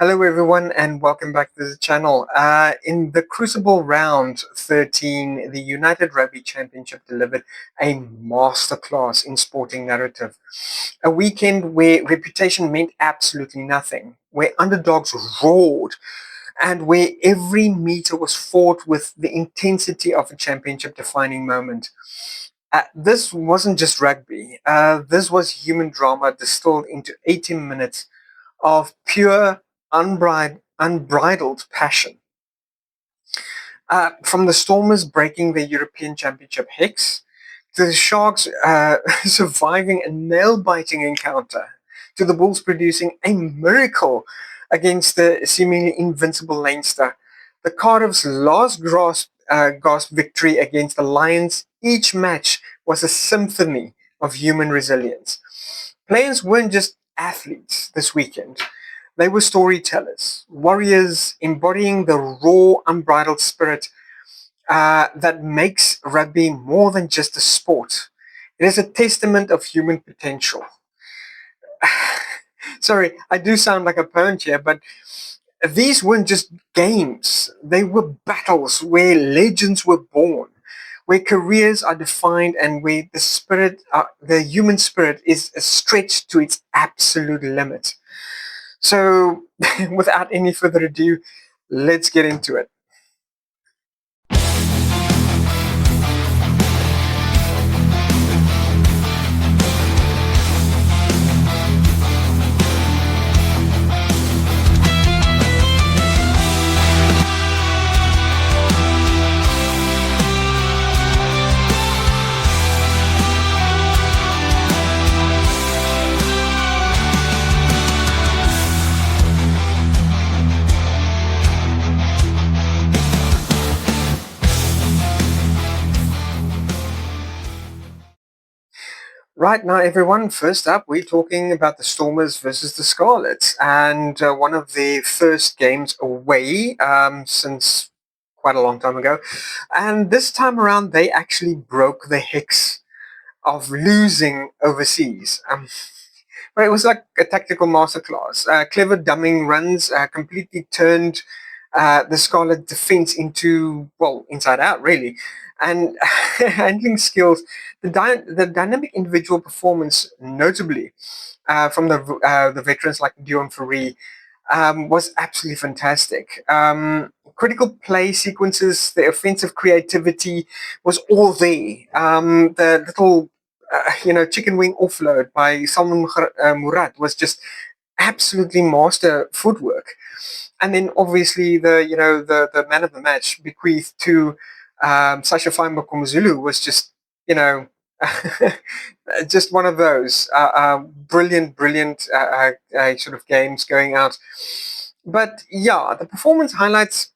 Hello, everyone, and welcome back to the channel. In the Crucible Round 13, the United Rugby Championship delivered a masterclass in sporting narrative. A weekend where reputation meant absolutely nothing, where underdogs roared, and where every meter was fought with the intensity of a championship defining moment. This wasn't just rugby, this was human drama distilled into 80 minutes of pure, unbridled passion. From the Stormers breaking the European Championship hex, to the Sharks surviving a nail-biting encounter, to the Bulls producing a miracle against the seemingly invincible Leinster, the Cardiff's last gasp victory against the Lions, each match was a symphony of human resilience. Players weren't just athletes this weekend. They were storytellers, warriors embodying the raw, unbridled spirit that makes rugby more than just a sport. It is a testament of human potential. Sorry, I do sound like a parent here, but these weren't just games. They were battles where legends were born, where careers are defined, and where the human spirit is stretched to its absolute limit. So, without any further ado, let's get into it. Right now, everyone, first up, we're talking about the Stormers versus the Scarlets, and one of their first games away since quite a long time ago. And this time around, they actually broke the hex of losing overseas. But it was like a tactical masterclass. Clever dumbing runs completely turned the Scarlet defense into, well, inside out, really. And handling skills, the dynamic individual performance, notably from the veterans like Dion Ferree, was absolutely fantastic. Critical play sequences, the offensive creativity was all there. The little, chicken wing offload by Salman Murat was just absolutely master footwork. And then obviously the man of the match bequeathed to Sasha Feinberg Zulu was just, you know, just one of those brilliant sort of games going out. But yeah, the performance highlights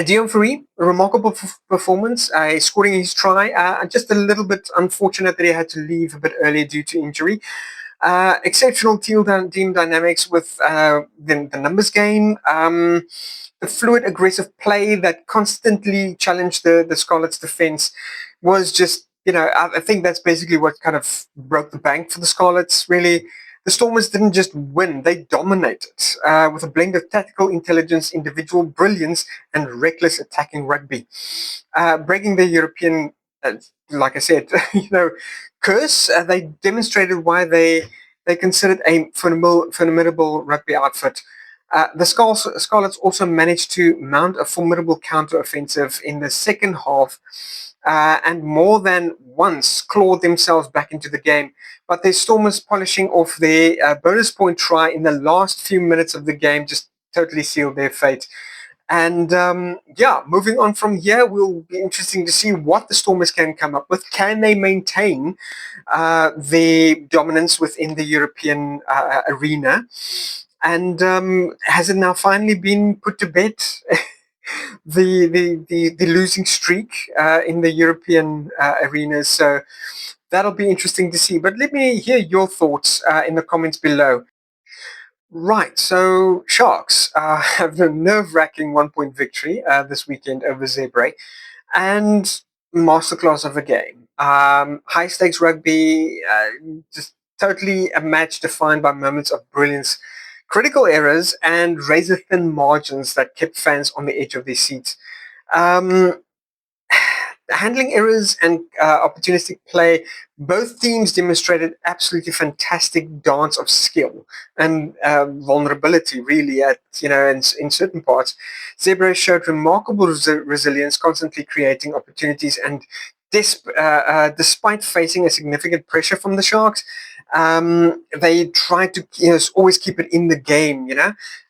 Dion Ferree, a remarkable performance, scoring his try. Just a little bit unfortunate that he had to leave a bit earlier due to injury. Exceptional team dynamics with the numbers game. The fluid, aggressive play that constantly challenged the Scarlets' defense was just, I think that's basically what kind of broke the bank for the Scarlets, really. The Stormers didn't just win, they dominated with a blend of tactical intelligence, individual brilliance, and reckless attacking rugby. Breaking the European, like I said, curse, they demonstrated why they considered a formidable rugby outfit. The Scarlets also managed to mount a formidable counter-offensive in the second half and more than once clawed themselves back into the game. But their Stormers polishing off their bonus point try in the last few minutes of the game just totally sealed their fate. And yeah, moving on from here, will be interesting to see what the Stormers can come up with. Can they maintain their dominance within the European arena? And has it now finally been put to bed? The losing streak in the European arenas. So that'll be interesting to see. But let me hear your thoughts in the comments below. Right, so Sharks have a nerve-wracking one-point victory this weekend over Zebre, and masterclass of a game. High-stakes rugby, just totally a match defined by moments of brilliance, critical errors, and razor thin margins that kept fans on the edge of their seats. Um, Handling errors and opportunistic play, both teams demonstrated absolutely fantastic dance of skill and vulnerability. Really, at in certain parts, Zebra showed remarkable resilience, constantly creating opportunities and. Despite facing a significant pressure from the Sharks, they tried to always keep it in the game,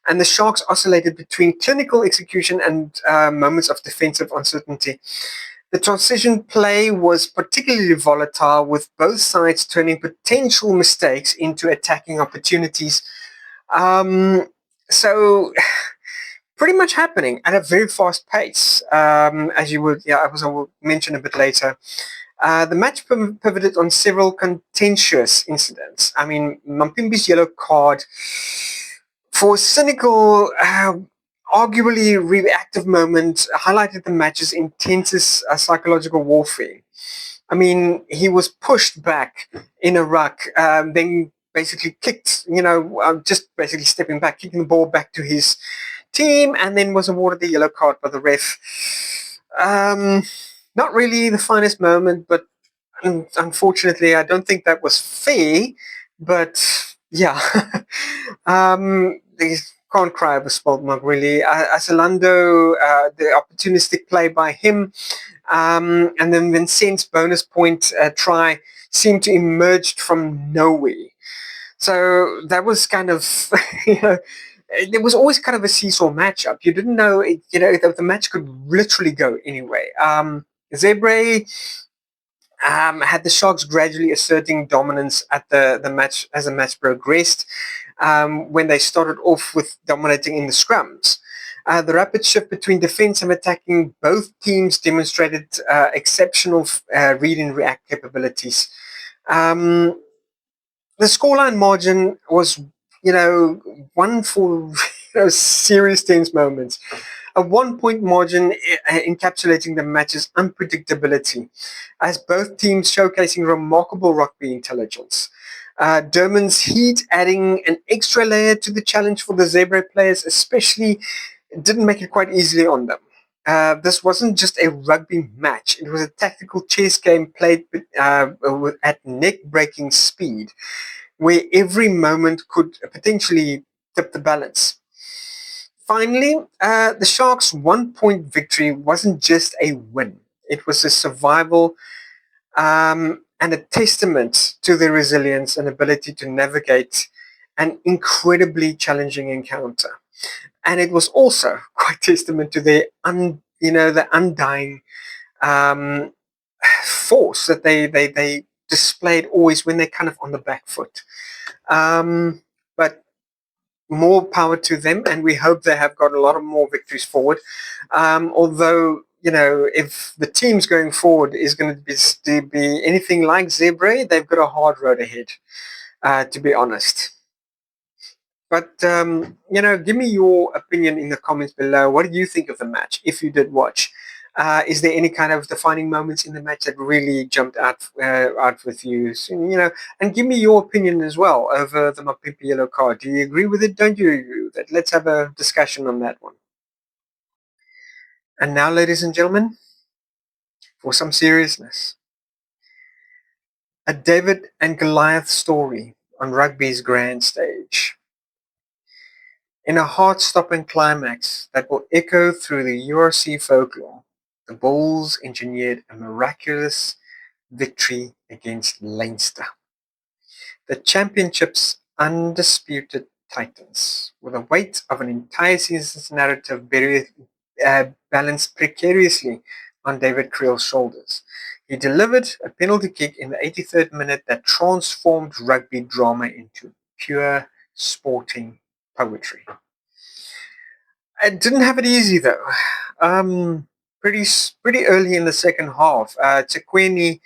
and the Sharks oscillated between clinical execution and moments of defensive uncertainty. The transition play was particularly volatile, with both sides turning potential mistakes into attacking opportunities. Um, so, pretty much happening at a very fast pace, as you would, as I will mention a bit later. The match pivoted on several contentious incidents. I mean, Mampimbi's yellow card for cynical, arguably reactive moment highlighted the match's intense psychological warfare. I mean, he was pushed back in a ruck, then basically kicked, just basically stepping back, kicking the ball back to his team, and then was awarded the yellow card by the ref. Um, Not really the finest moment, but unfortunately, I don't think that was fair. But yeah, they can't cry over spilled milk, really. Asalando, the opportunistic play by him, and then Vincent's bonus point try seemed to emerge from nowhere. So that was kind of, there was always kind of a seesaw matchup. You didn't know, the match could literally go anyway. Zebre had the Sharks gradually asserting dominance at the match as the match progressed. When they started off with dominating in the scrums. The rapid shift between defense and attacking, both teams demonstrated exceptional read and react capabilities. Um, the scoreline margin was, one for serious tense moments. A 1 point margin encapsulating the match's unpredictability, as both teams showcasing remarkable rugby intelligence. Derman's heat adding an extra layer to the challenge for the Zebra players, especially didn't make it quite easily on them. This wasn't just a rugby match, it was a tactical chess game played at neck breaking speed, where every moment could potentially tip the balance. Finally, the Sharks' 1 point victory wasn't just a win, it was a survival and a testament to their resilience and ability to navigate an incredibly challenging encounter. And it was also quite testament to their the undying um, force that they displayed always when they're kind of on the back foot. But more power to them, and we hope they have got a lot of more victories forward. Although, if the teams going forward is going to be anything like Zebra, they've got a hard road ahead, to be honest. But, give me your opinion in the comments below. What did you think of the match, if you did watch? Is there any kind of defining moments in the match that really jumped out with you? So, and give me your opinion as well over the Mapimpi yellow card. Do you agree with it? Don't you agree with it? Let's have a discussion on that one. And now, ladies and gentlemen, for some seriousness, a David and Goliath story on rugby's grand stage. In a heart-stopping climax that will echo through the URC folklore, the Bulls engineered a miraculous victory against Leinster, the championship's undisputed titans, with the weight of an entire season's narrative balanced precariously on David Creel's shoulders. He delivered a penalty kick in the 83rd minute that transformed rugby drama into pure sporting poetry. I didn't have it easy though. Pretty pretty early in the second half, Tekweni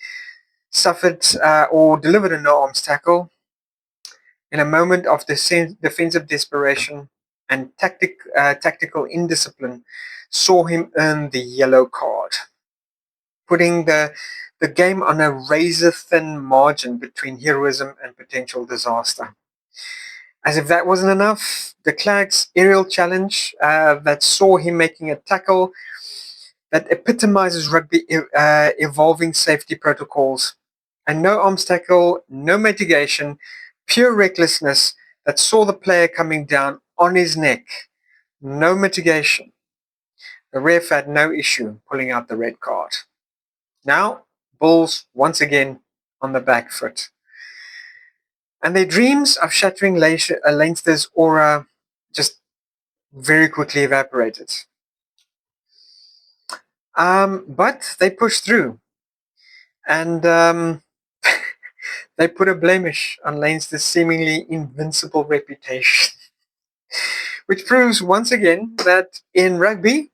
suffered or delivered a no-arms tackle in a moment of defensive desperation and tactical indiscipline. Saw him earn the yellow card, putting the game on a razor-thin margin between heroism and potential disaster. As if that wasn't enough, de Klerk's aerial challenge that saw him making a tackle that epitomizes rugby evolving safety protocols. And no arms tackle, no mitigation, pure recklessness that saw the player coming down on his neck. No mitigation. The ref had no issue pulling out the red card. Now, Bulls once again on the back foot. And their dreams of shattering Leinster's aura just very quickly evaporated. But they pushed through. And they put a blemish on Leinster's seemingly invincible reputation. Which proves once again that in rugby,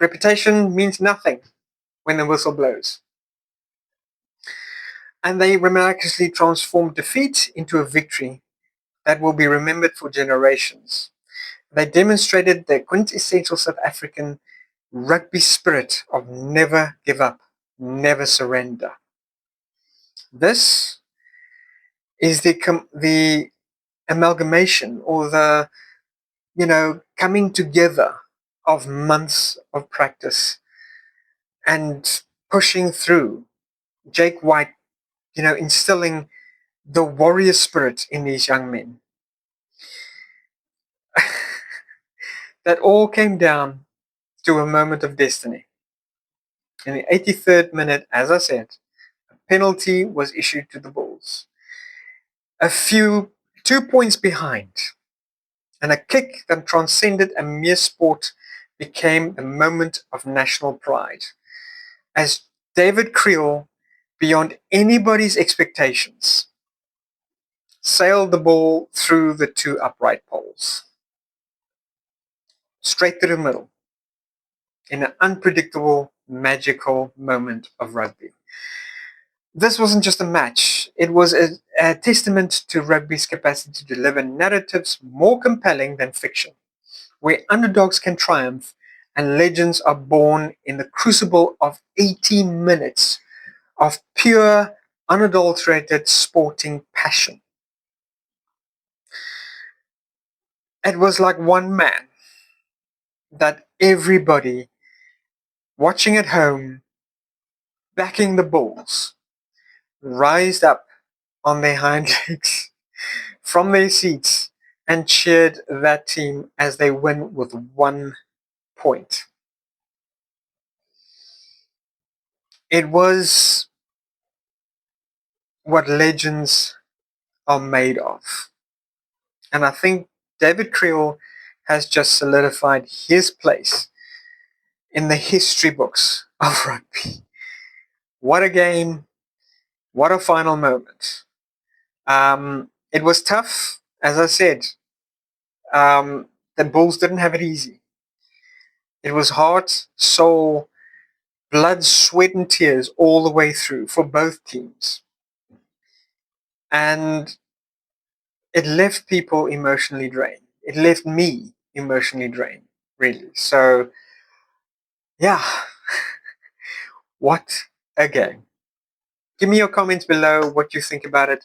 reputation means nothing when the whistle blows. And they miraculously transformed defeat into a victory that will be remembered for generations. They demonstrated the quintessential South African rugby spirit of never give up, never surrender. This is the amalgamation or the coming together of months of practice and pushing through. Jake White, instilling the warrior spirit in these young men. That all came down to a moment of destiny. In the 83rd minute, as I said, a penalty was issued to the Bulls. 2 points behind, and a kick that transcended a mere sport became the moment of national pride. As David Creel, beyond anybody's expectations, sailed the ball through the two upright poles, straight to the middle, in an unpredictable, magical moment of rugby. This wasn't just a match, it was a testament to rugby's capacity to deliver narratives more compelling than fiction, where underdogs can triumph and legends are born in the crucible of 80 minutes of pure, unadulterated sporting passion. It was like one man that everybody watching at home, backing the Bulls, rised up on their hind legs from their seats and cheered that team as they win with 1 point. It was what legends are made of. And I think David Creel has just solidified his place in the history books of rugby. What a game. What a final moment. It was tough, as I said. The Bulls didn't have it easy. It was heart, soul, blood, sweat, and tears all the way through for both teams. And it left people emotionally drained. It left me emotionally drained, really. So, yeah, what a game. Give me your comments below what you think about it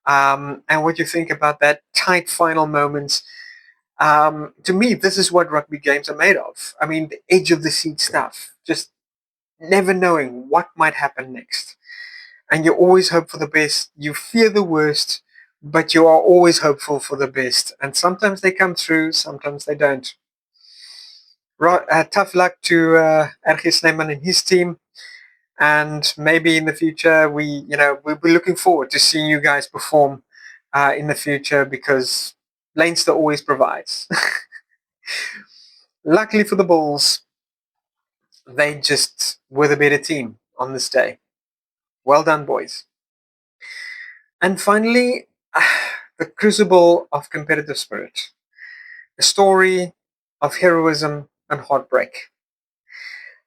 and what you think about that tight final moments. To me, this is what rugby games are made of. I mean, the edge of the seat stuff, just never knowing what might happen next. And you always hope for the best. You fear the worst, but you are always hopeful for the best. And sometimes they come through, sometimes they don't. Tough luck to RG Snyman and his team. And maybe in the future, we'll be looking forward to seeing you guys perform in the future because Leinster always provides. Luckily for the Bulls, they just were the better team on this day. Well done, boys. And finally, the crucible of competitive spirit. A story of heroism and heartbreak.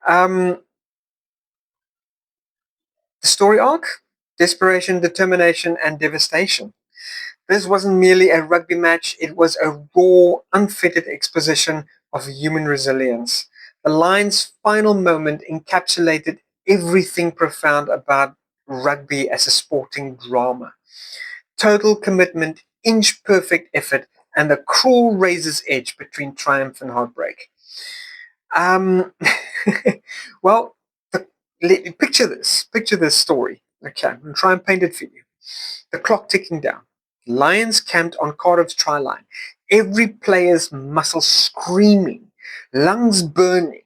The story arc, desperation, determination, and devastation. This wasn't merely a rugby match, it was a raw, unfettered exposition of human resilience. The Lions' final moment encapsulated everything profound about rugby as a sporting drama. Total commitment inch perfect effort and the cruel razor's edge between triumph and heartbreak. Um, well, the, picture this. Picture this story. Okay, I'm going to try and paint it for you. The clock ticking down. Lions camped on Cardiff's try line. Every player's muscles screaming, lungs burning,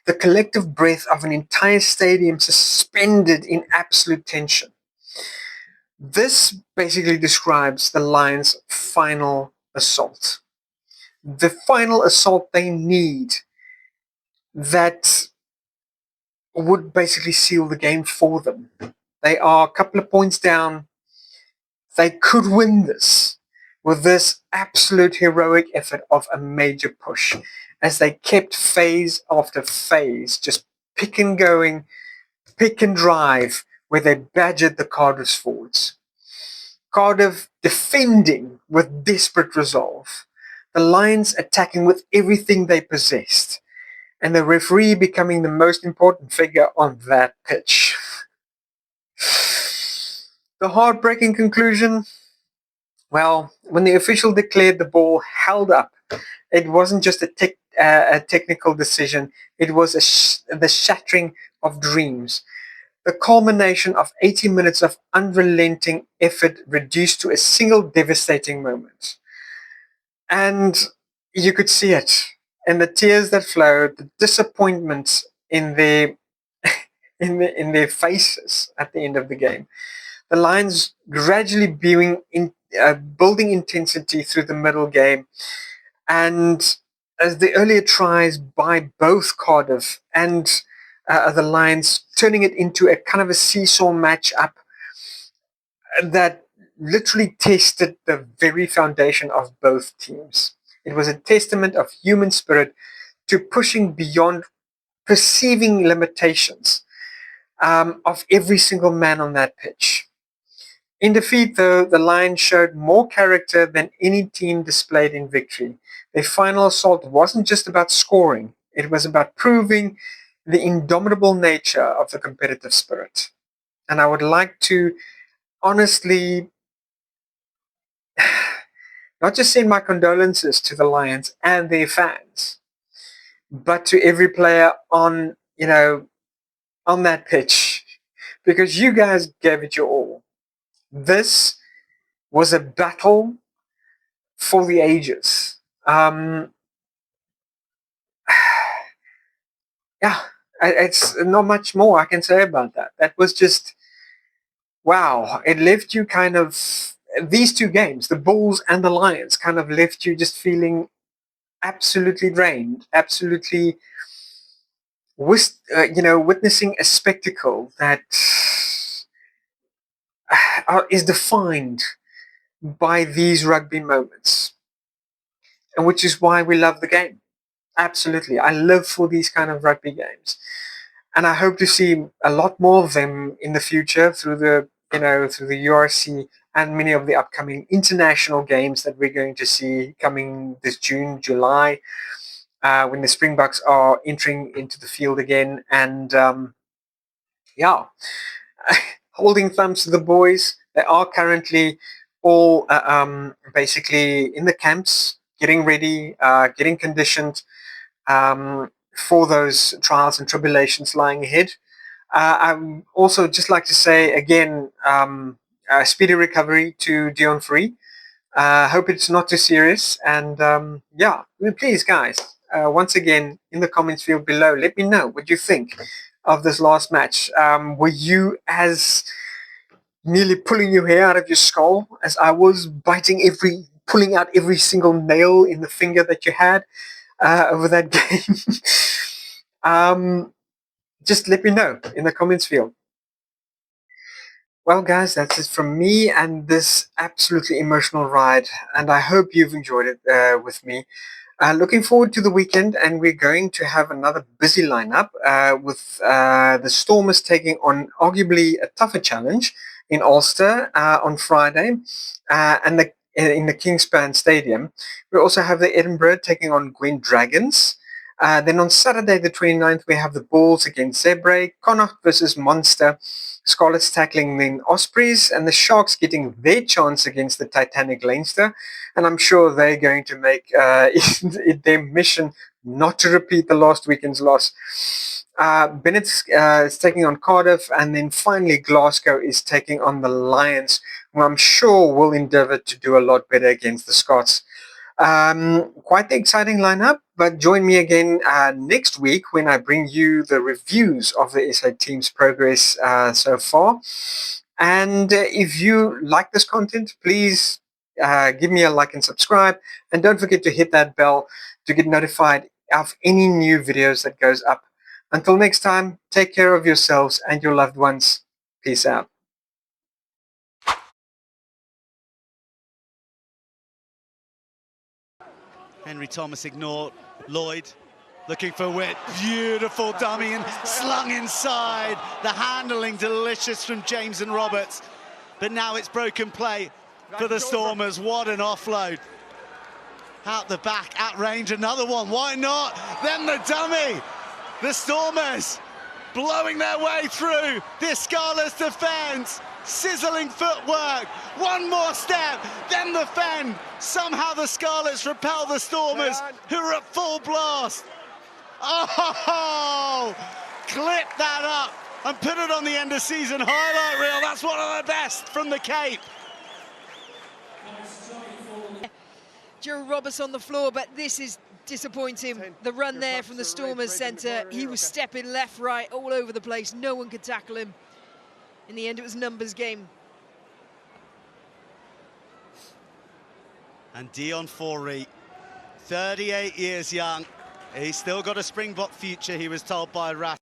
the collective breath of an entire stadium suspended in absolute tension. This basically describes the Lions' final assault. The final assault they need that would basically seal the game for them. They are a couple of points down. They could win this with this absolute heroic effort of a major push as they kept phase after phase just pick and going, pick and drive where they badgered the Cardiff's forwards. Cardiff defending with desperate resolve. The Lions attacking with everything they possessed. And the referee becoming the most important figure on that pitch. The heartbreaking conclusion? Well, when the official declared the ball held up, it wasn't just a technical decision, it was the shattering of dreams. The culmination of 80 minutes of unrelenting effort reduced to a single devastating moment. And you could see it in the tears that flowed, the disappointment in their in their faces at the end of the game. The Lions gradually building intensity through the middle game, and as the earlier tries by both Cardiff and the Lions, turning it into a kind of a seesaw match-up that literally tested the very foundation of both teams. It was a testament of human spirit to pushing beyond perceiving limitations of every single man on that pitch. In defeat, though, the Lions showed more character than any team displayed in victory. Their final assault wasn't just about scoring, it was about proving the indomitable nature of the competitive spirit. And I would like to honestly not just send my condolences to the Lions and their fans, but to every player on, on that pitch, because you guys gave it your all. This was a battle for the ages. Yeah, it's not much more I can say about that. That was just, wow. It left you kind of, these two games, the Bulls and the Lions, kind of left you just feeling absolutely drained, absolutely, witnessing a spectacle that is defined by these rugby moments, and which is why we love the game. Absolutely. I live for these kind of rugby games. And I hope to see a lot more of them in the future through the URC and many of the upcoming international games that we're going to see coming this June, July, when the Springboks are entering into the field again. And yeah, holding thumbs to the boys. They are currently all basically in the camps, getting ready, getting conditioned for those trials and tribulations lying ahead. I also just like to say again, speedy recovery to Dion Free. Hope it's not too serious. And yeah, please, guys, once again, in the comments field below, let me know what you think of this last match. Were you as nearly pulling your hair out of your skull as I was, pulling out every single nail in the finger that you had over that game? Just let me know in the comments field. Well, guys, that's it from me and this absolutely emotional ride, and I hope you've enjoyed it with me. Looking forward to the weekend, and we're going to have another busy lineup with the Stormers taking on arguably a tougher challenge in Ulster on Friday, and in the Kingspan Stadium. We also have the Edinburgh taking on Gwent Dragons. Then on Saturday the 29th, we have the Bulls against Zebre, Connacht versus Monster, Scarlets tackling the Ospreys, and the Sharks getting their chance against the Titanic Leinster. And I'm sure they're going to make it their mission not to repeat the last weekend's loss. Bennett's is taking on Cardiff, and then finally Glasgow is taking on the Lions, who I'm sure will endeavour to do a lot better against the Scots. Quite the exciting lineup, but join me again next week when I bring you the reviews of the SA team's progress so far. And if you like this content, please give me a like and subscribe. And don't forget to hit that bell to get notified of any new videos that goes up. Until next time, take care of yourselves and your loved ones. Peace out. Henry Thomas ignored. Lloyd looking for wit. Beautiful dummy and slung inside. The handling delicious from James and Roberts. But now it's broken play for the Stormers. What an offload. Out the back, at range, another one. Why not? Then the dummy. The Stormers blowing their way through this Scarlets defence. Sizzling footwork, one more step, then the fend. Somehow the Scarlets repel the Stormers, who are at full blast. Oh, clip that up and put it on the end of season highlight reel. That's one of the best from the Cape. Joe Roberts on the floor, but this is disappointing. The run there from the Stormers centre. He was stepping left, right, all over the place. No one could tackle him. In the end, it was numbers game. And Dion Forey, 38 years young. He's still got a Springbok future, he was told by Rat.